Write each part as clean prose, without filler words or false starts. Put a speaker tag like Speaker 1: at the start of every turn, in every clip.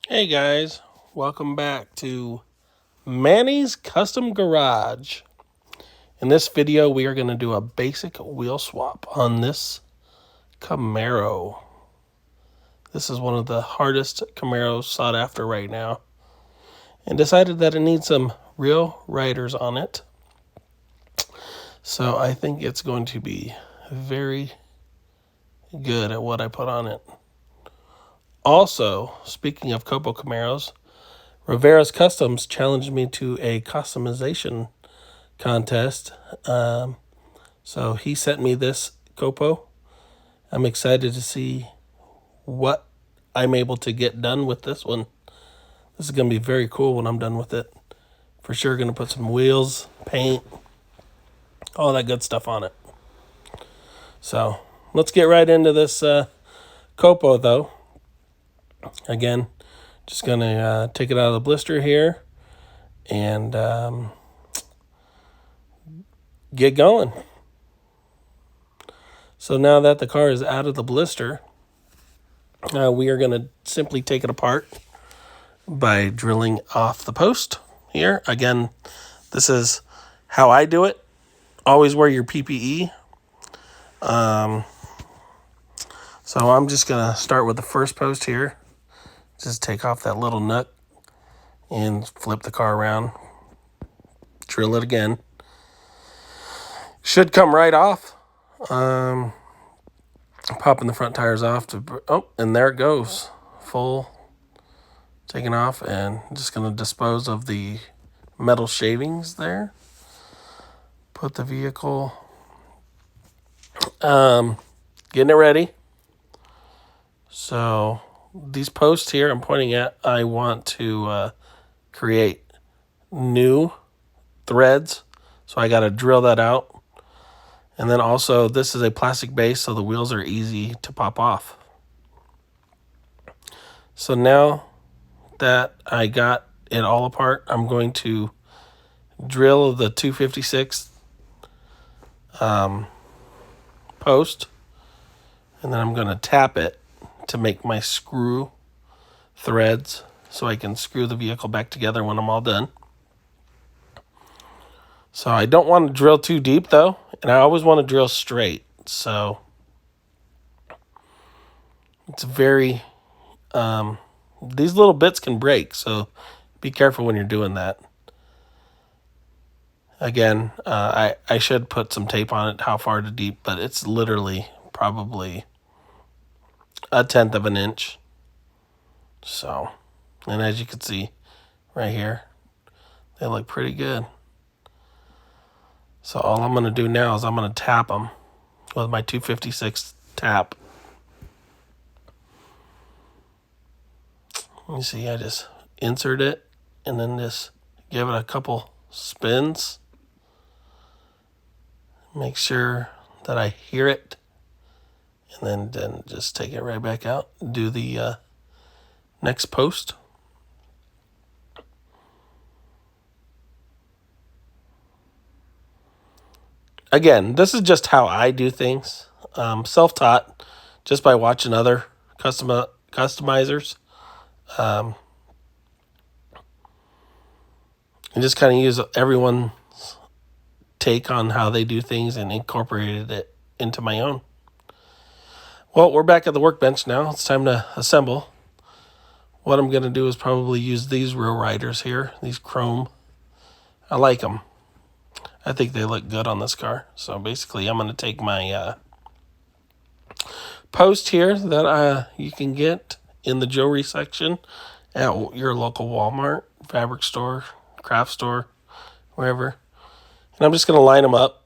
Speaker 1: Hey guys, welcome back to Manny's Custom Garage. In this video, we are going to do a basic wheel swap on this Camaro. This is one of the hardest Camaros sought after right now, and decided that it needs some real riders on it. So I think it's going to be very good at what I put on it. Also, speaking of Copo Camaros, Rivera's Customs challenged me to a customization contest. So he sent me this Copo. I'm excited to see what I'm able to get done with this one. This is going to be very cool when I'm done with it. For sure going to put some wheels, paint, all that good stuff on it. So let's get right into this Copo though. Again, just going to take it out of the blister here and get going. So now that the car is out of the blister, we are going to simply take it apart by drilling off the post here. Again, this is how I do it. Always wear your PPE. So I'm just going to start with the first post here. Just take off that little nut and flip the car around. Drill it again. Should come right off. Popping the front tires off and there it goes. Full taken off, and just going to dispose of the metal shavings there. Put the vehicle, getting it ready. So these posts here I'm pointing at, I want to create new threads. So I got to drill that out. And then also this is a plastic base, so the wheels are easy to pop off. So now that I got it all apart, I'm going to drill the 256 post, and then I'm going to tap it to make my screw threads so I can screw the vehicle back together when I'm all done. So I don't want to drill too deep though, and I always want to drill straight. So it's very, these little bits can break, so be careful when you're doing that. Again, I should put some tape on it, how far to deep, but it's literally probably 1/10 of an inch. So, and as you can see right here, they look pretty good. So all I'm going to do now is I'm going to tap them with my 256 tap. You see, I just insert it and then just give it a couple spins. Make sure that I hear it, and then just take it right back out. Do the next post. Again, this is just how I do things. Self-taught, just by watching other customizers. And just kind of use everyone's take on how they do things and incorporated it into my own. Well, we're back at the workbench now. It's time to assemble. What I'm going to do is probably use these rear riders here, these chrome. I like them. I think they look good on this car. So basically, I'm going to take my post here that you can get in the jewelry section at your local Walmart, fabric store, craft store, wherever. And I'm just going to line them up.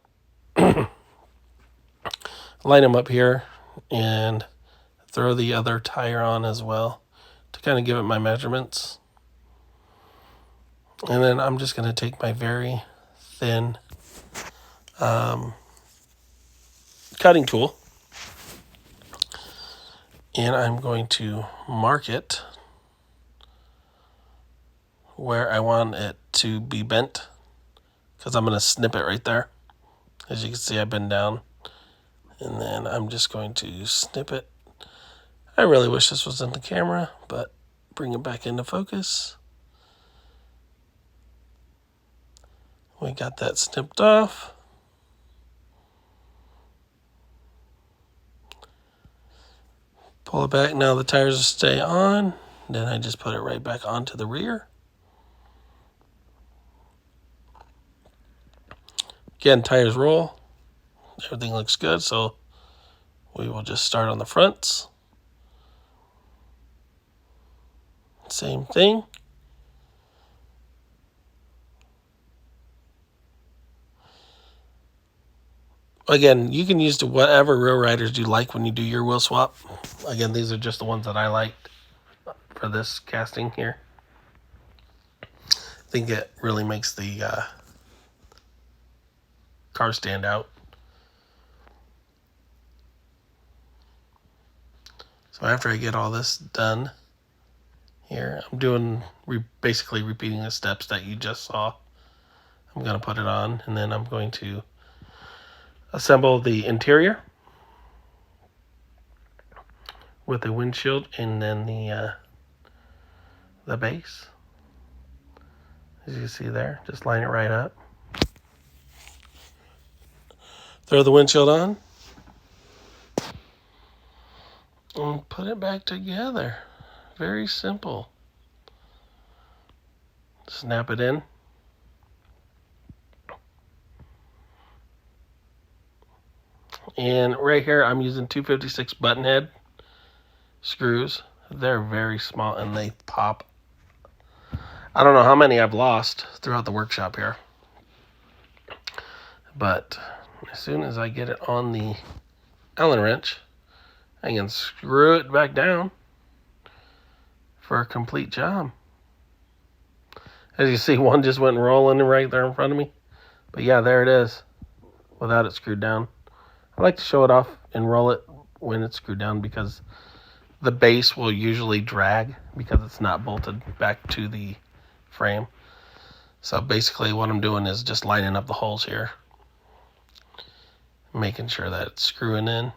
Speaker 1: Line them up here and throw the other tire on as well to kind of give it my measurements. And then I'm just going to take my very thin cutting tool, and I'm going to mark it where I want it to be bent, because I'm going to snip it right there. As you can see, I bend down, and then I'm just going to snip it. I really wish this was in the camera, but bring it back into focus. We got that snipped off. Pull it back. Now the tires will stay on. Then I just put it right back onto the rear. Again, tires roll. Everything looks good, so we will just start on the fronts. Same thing. Again, you can use whatever rail riders you like when you do your wheel swap. Again, these are just the ones that I liked for this casting here. I think it really makes the car stand out. So after I get all this done here, I'm doing basically repeating the steps that you just saw. I'm going to put it on, and then I'm going to assemble the interior with the windshield and then the base. As you can see there, just line it right up. Throw the windshield on and put it back together. Very simple. Snap it in. And right here, I'm using 256 button head screws. They're very small and they pop. I don't know how many I've lost throughout the workshop here. But as soon as I get it on the Allen wrench, I can screw it back down for a complete job. As you see, one just went rolling right there in front of me. But yeah, there it is without it screwed down. I like to show it off and roll it when it's screwed down because the base will usually drag because it's not bolted back to the frame. So basically what I'm doing is just lining up the holes here, making sure that it's screwing in.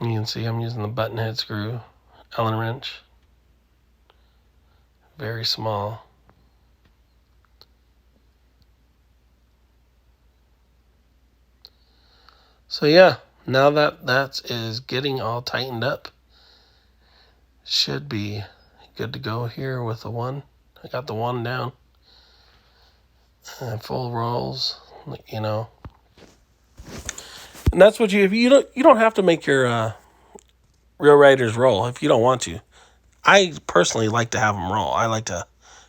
Speaker 1: You can see I'm using the button head screw, Allen wrench, very small. So yeah, now that is getting all tightened up, should be good to go here with the one. I got the one down. Full rolls, you know. And that's what you don't have to make your rail riders roll if you don't want to. I personally like to have them roll. I like to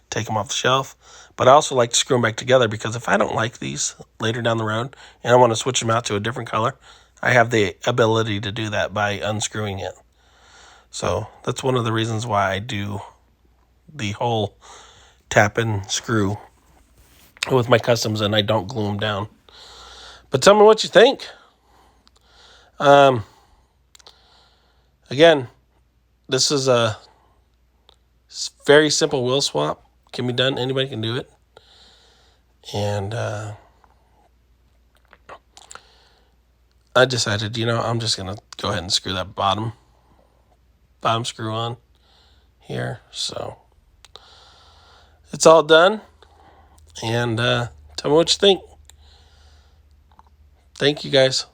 Speaker 1: take them off the shelf, but I also like to screw them back together because if I don't like these later down the road and I want to switch them out to a different color, I have the ability to do that by unscrewing it. So that's one of the reasons why I do the whole tap and screw with my customs and I don't glue them down. But tell me what you think. Again, this is a very simple wheel swap. Can be done. Anybody can do it. And I decided, I'm just going to go ahead and screw that bottom screw on here. So it's all done. And tell me what you think. Thank you, guys.